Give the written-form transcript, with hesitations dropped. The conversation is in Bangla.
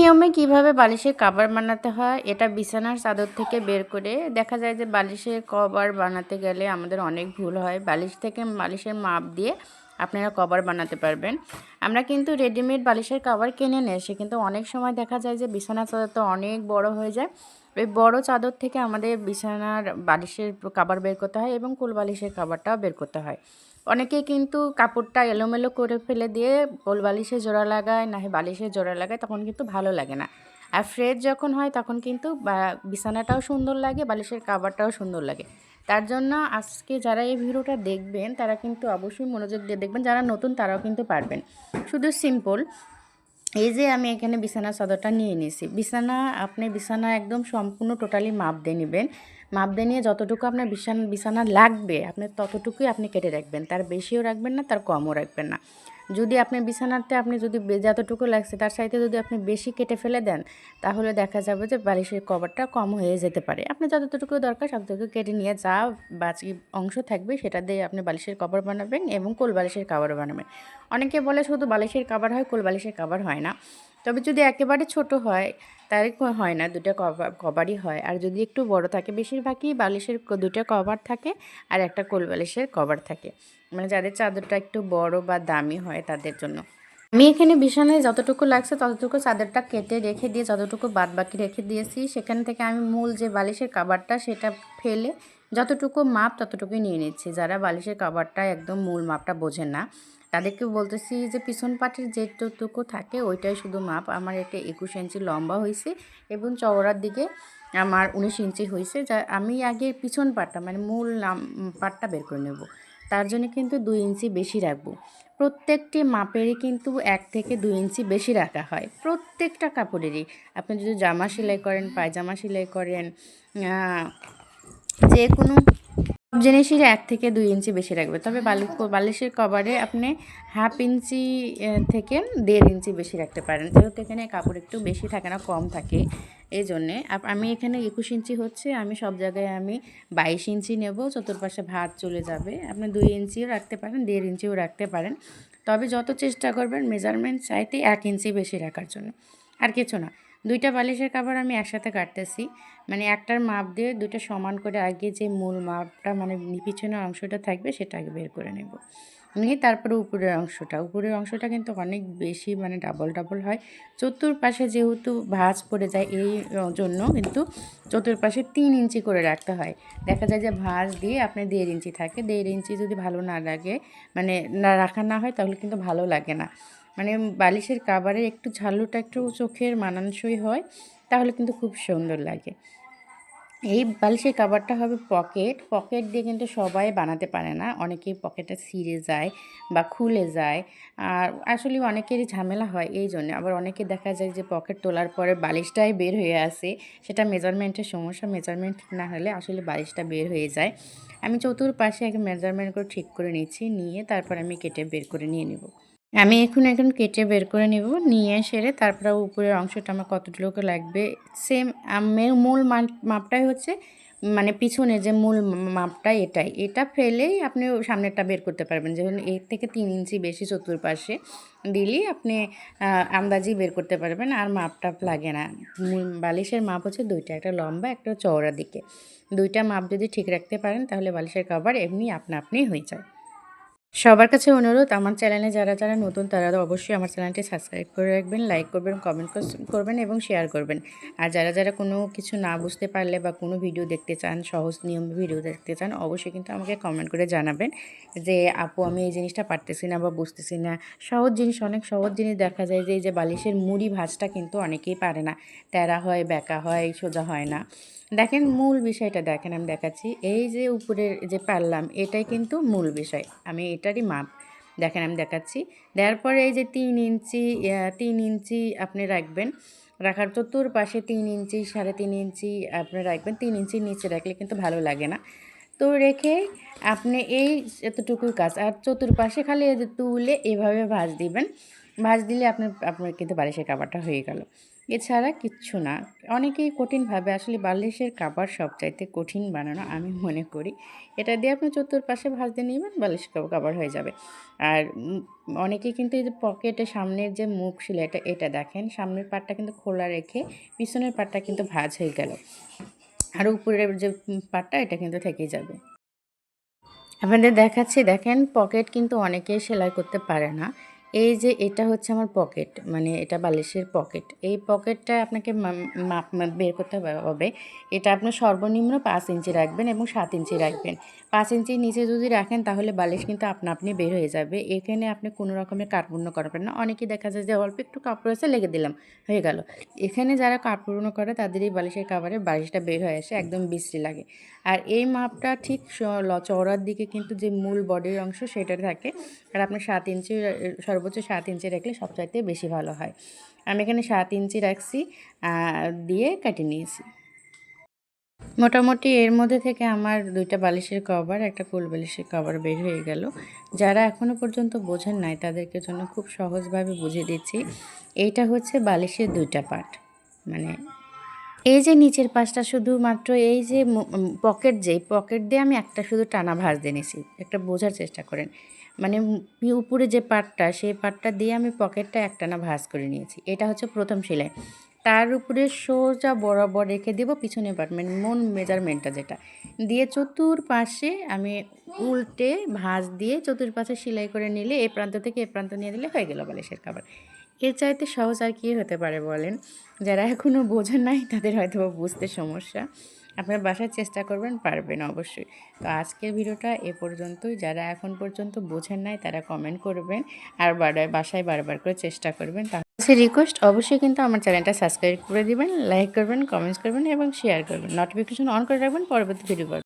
নিয়মে কিভাবে বালিশের কভার বানাতে হয় এটা বিছানার চাদর থেকে বের করে দেখা যায় যে বালিশের কভার বানাতে গেলে আমাদের অনেক ভুল হয়। বালিশ থেকে বালিশের মাপ দিয়ে আপনারা কভার বানাতে পারবেন। আমরা কিন্তু রেডিমেড বালিশের কভার কিনে নিয়ে এসে কিন্তু অনেক সময় দেখা যায় যে বিছানার চাদর তো অনেক বড় হয়ে যায়। ওই বড় চাদর থেকে আমাদের বিছানার বালিশের কভার বের করতে হয় এবং কোল বালিশের কভারটাও বের করতে হয়। অনেকেই কিন্তু কাপড়টা এলোমেলো করে ফেলে দিয়ে কোল বালিশে জোড়া লাগায় না হয় বালিশে জোড়া লাগায়, তখন কিন্তু ভালো লাগে না। আর ফ্রেশ যখন হয় তখন কিন্তু বিছানাটাও সুন্দর লাগে, বালিশের কভারটাও সুন্দর লাগে। তার জন্য আজকে যারা এই ভিডিওটা দেখবেন তারা কিন্তু অবশ্যই মনোযোগ দিয়ে দেখবেন, যারা নতুন তারাও কিন্তু পারবেন। শুধু সিম্পল এই যে আমি এখানে বিছানা চাদরটা নিয়ে নিয়েছি। আপনি বিছানা একদম সম্পূর্ণ টোটালি মাপ দিয়ে নেবেন। মাপ দিয়ে নিয়ে যতটুকু আপনার বিছানা লাগবে আপনি ততটুকুই আপনি কেটে রাখবেন, তার বেশিও রাখবেন না, তার কমও রাখবেন না। যদি আপনি বিছানাতে আপনি যদি যতটুকু লাগছে তার সাথে যদি আপনি বেশি কেটে ফেলে দেন, তাহলে দেখা যাবে যে বালিশের কভারটা কম হয়ে যেতে পারে। আপনি যতটুকু দরকার ততটুকু কেটে নিয়ে যা বাকি অংশ থাকবে সেটা দিয়ে আপনি বালিশের কভার বানাবেন এবং কোল বালিশের কভার বানাবেন। অনেকে বলে শুধু বালিশের কভার হয়, কোল বালিশের কভার হয় না। তবে যদি একেবারে ছোট হয় তাহলে হয় না, দুটো কভারই হয়। আর যদি একটু বড় থাকে, বেশিরভাগই বালিশের দুটো কভার থাকে আর একটা কোল বালিশের কভার থাকে, মানে যাদের চাদরটা একটু বড় বা দামি হয় তাদের জন্য। আমি এখানে বিছানায় যতটুকু লাগছে ততটুকু চাদরটা কেটে রেখে দিয়ে যতটুকু বাদ বাকি রেখে দিয়েছি, সেখান থেকে আমি মূল যে বালিশের কভারটা সেটা ফেলে যতটুকু মাপ ততটুকুই নিয়ে নিচ্ছি। যারা বালিশের কভারটা একদম মূল মাপটা বোঝেন না তাদেরকে বলতেছি যে পিছন পাটের যেটুকু থাকে ওইটাই শুধু মাপ। আমার এটা 21 ইঞ্চি লম্বা হয়েছে এবং চওড়ার দিকে আমার 19 ইঞ্চি হয়েছে। যা আমি আগে পিছন পাটটা মানে মূল পাটটা বের করে নেব, তার জন্য কিন্তু 2 ইঞ্চি বেশি রাখবো। প্রত্যেকটি মাপেরই কিন্তু 1 থেকে 2 ইঞ্চি বেশি রাখা হয় প্রত্যেকটা কাপড়েরই। আপনি যদি জামা সেলাই করেন, পায়জামা সেলাই করেন, যে কোনো সব জিনিসেরই 1 থেকে 2 ইঞ্চি বেশি রাখবে। তবে বালিশের কভারে আপনি হাফ ইঞ্চি থেকে 1.5 ইঞ্চি বেশি রাখতে পারেন, যেহেতু এখানে কাপড় একটু বেশি থাকে না, কম থাকে। এই জন্যে আমি এখানে 21 ইঞ্চি হচ্ছে, আমি সব জায়গায় আমি 22 ইঞ্চি নেব। চতুর্পাশে ভাঁজ চলে যাবে। আপনি 2 ইঞ্চিও রাখতে পারেন, 1.5 ইঞ্চিও রাখতে পারেন। তবে যত চেষ্টা করবেন মেজারমেন্ট চাইতে 1 ইঞ্চি বেশি রাখার জন্য, আর কিছু না। 2টা বালিশের কভার আমি একসাথে কাটতেছি, মানে একটার মাপ দিয়ে 2টা সমান করে আগে যে মূল মাপটা মানে পিছনের অংশটা থাকবে সেটা আগে বের করে নেব। নিয়ে তারপরে উপরের অংশটা কিন্তু অনেক বেশি মানে ডাবল হয়। চতুর্পাশে যেহেতু ভাঁজ পড়ে যায় এই জন্য কিন্তু চতুর্পাশে 3 ইঞ্চি করে রাখতে হয়। দেখা যায় যে ভাঁজ দিয়ে আপনি 1.5 ইঞ্চি থাকে, 1.5 ইঞ্চি যদি ভালো না লাগে মানে না রাখা না হয় তাহলে কিন্তু ভালো লাগে না। মানে বালিশের কভারের একটু ঝালুটা একটু চোখের মানানসই হয়, তাহলে কিন্তু খুব সুন্দর লাগে। এই বালিশের কভারটা হবে পকেট দিয়ে কিন্তু সবাই বানাতে পারে না, অনেকেই পকেটটা ছিঁড়ে যায় বা খুলে যায়। আর আসলে অনেকেরই ঝামেলা হয় এই জন্য। আবার অনেকে দেখা যায় যে পকেট তোলার পরে বালিশটাই বের হয়ে আসে, সেটা মেজারমেন্টের সমস্যা। মেজারমেন্ট ঠিক না হলে আসলে বালিশটা বের হয়ে যায়। আমি চতুর্পাশে আগে মেজারমেন্ট করে ঠিক করে নিচ্ছি, নিয়ে তারপর আমি কেটে বের করে নিয়ে নেব। আমি এখন কেটে বের করে নেব, নিয়ে সেরে তারপরে উপরের অংশটা আমার কতটুকু লাগবে সেম মূল মাপটাই হচ্ছে, মানে পিছনে যে মূল মাপটা এটা ফেলেই আপনি সামনেরটা বের করতে পারবেন। যেমন 1 থেকে 3 ইঞ্চি বেশি চতুর্পাশে দিলেই আপনি আন্দাজেই বের করতে পারবেন, আর মাপটা লাগে না। বালিশের মাপ হচ্ছে 2টা, একটা লম্বা একটা চওড়া দিকে। 2টা মাপ যদি ঠিক রাখতে পারেন তাহলে বালিশের কভার এমনি আপনি হয়ে যায়। সবার কাছে অনুরোধ, আমার চ্যানেলে যারা নতুন তারা অবশ্যই আমার চ্যানেলটি সাবস্ক্রাইব করে রাখবেন, লাইক করবেন, কমেন্ট করবেন এবং শেয়ার করবেন। আর যারা কোনো কিছু না বুঝতে পারলে বা কোনো ভিডিও দেখতে চান, সহজ নিয়ম ভিডিও দেখতে চান, অবশ্যই কিন্তু আমাকে কমেন্ট করে জানাবেন যে আপু আমি এই জিনিসটা পারতেছি না বা বুঝতেছি না। অনেক সহজ জিনিস দেখা যায় যে এই যে বালিশের মুড়ি ভাঁজটা কিন্তু অনেকেই পারে না, তেরা হয়, বেঁকা হয়, সোজা হয় না। দেখেন মূল বিষয়টা দেখেন, আমি দেখাচ্ছি। এই যে উপরের যে পারলাম এটাই কিন্তু মূল বিষয়, আমি এটারই মাপ দেখেন আমি দেখাচ্ছি। দেওয়ার পরে এই যে 3 ইঞ্চি আপনি রাখবেন, রাখার চতুর্পাশে 3 ইঞ্চি 3.5 ইঞ্চি আপনি রাখবেন। 3 ইঞ্চির নিচে রাখলে কিন্তু ভালো লাগে না। তো রেখে আপনি এই এতটুকুই কাজ, আর চতুর্পাশে খালি এই যে তুলে এভাবে ভাঁজ দিবেন। ভাঁজ দিলে আপনার কিন্তু বালিশের কাভারটা হয়ে গেল। এছাড়া কিচ্ছু না। অনেকেই কঠিনভাবে, আসলে বালিশের কাভার সবচাইতে কঠিন বানানো আমি মনে করি। এটা দিয়ে আপনি চতুর্পাশে ভাঁজ দিয়ে নিবেন, বালিশ কাভার হয়ে যাবে। আর অনেকেই কিন্তু এই যে পকেটের সামনের যে মুখ সেলাইটা, এটা দেখেন সামনের পাটটা কিন্তু খোলা রেখে পিছনের পাটটা কিন্তু ভাঁজ হয়ে গেল, আর উপরের যে পাটটা এটা কিন্তু থেকেই যাবে। আপনাদের দেখাচ্ছি, দেখেন পকেট কিন্তু অনেকেই সেলাই করতে পারে না। এই যে এটা হচ্ছে আমার পকেট, মানে এটা বালিশের পকেট। এই পকেটটা আপনাকে মাপ বের করতে হবে। এটা আপনার সর্বনিম্ন 5 ইঞ্চি রাখবেন এবং 7 ইঞ্চি রাখবেন। 5 ইঞ্চির নিচে যদি রাখেন তাহলে বালিশ কিন্তু আপনা আপনি বের হয়ে যাবে। এখানে আপনি কোনো রকমের কার্পণ্য করবেন না। অনেকেই দেখা যায় যে অল্প একটু কাপড় আছে লেগে দিলাম, হয়ে গেল। এখানে যারা কার্পণ্য করে তাদের এই বালিশের কাভারে বালিশটা বের হয়ে আসে, একদম বিশ্রী লাগে। আর এই মাপটা ঠিক চওড়ার দিকে কিন্তু যে মূল বডির অংশ সেটা থাকে। আর আপনার 7 ইঞ্চি, সর্বোচ্চ 7 ইঞ্চি রাখলে সবচাইতে বেশি ভালো হয়। আমি এখানে 7 ইঞ্চি রাখছি, দিয়ে কেটে নিয়েছি। মোটামুটি এর মধ্যে থেকে আমার 2টা বালিশের কভার, একটা কোল বালিশের কভার বের হয়ে গেল। যারা এখনও পর্যন্ত বোঝেন নাই তাদেরকে জন্য খুব সহজভাবে বুঝিয়ে দিচ্ছি। এইটা হচ্ছে বালিশের 2টা পার্ট, মানে এই যে নিচের পাশটা শুধুমাত্র এই যে পকেট, যেই পকেট দিয়ে আমি একটা শুধু টানা ভাঁজ দিয়ে নিয়েছি, একটা বোঝার চেষ্টা করেন। মানে উপরে যে পাটটা, সেই পাটটা দিয়ে আমি পকেটটা একটানা ভাঁজ করে নিয়েছি। এটা হচ্ছে প্রথম সেলাই। তার উপরে সোজা বরাবর রেখে দেবো পিছনের পাট, মানে মেজারমেন্টটা যেটা দিয়ে চতুর্পাশে আমি উল্টে ভাঁজ দিয়ে চতুর্পাশে সেলাই করে নিলে এই প্রান্ত থেকে এই প্রান্ত নিয়ে দিলে হয়ে গেল বালিশের কাভার। এর চাইতে সহজ আর কী হতে পারে বলেন? যারা এখনও বোঝেন নাই তাদের হয়তো বুঝতে সমস্যা। আপনারা বাসায় চেষ্টা করবেন, পারবেন অবশ্যই। তো আজকের ভিডিওটা এ পর্যন্তই। যারা এখন পর্যন্ত বোঝেন নাই তারা কমেন্ট করবেন, আর বাসায় বারবার করে চেষ্টা করবেন। তাহলে রিকোয়েস্ট, অবশ্যই কিন্তু আমার চ্যানেলটা সাবস্ক্রাইব করে দিবেন, লাইক করবেন, কমেন্টস করবেন এবং শেয়ার করবেন, নোটিফিকেশন অন করে রাখবেন পরবর্তী ভিডিও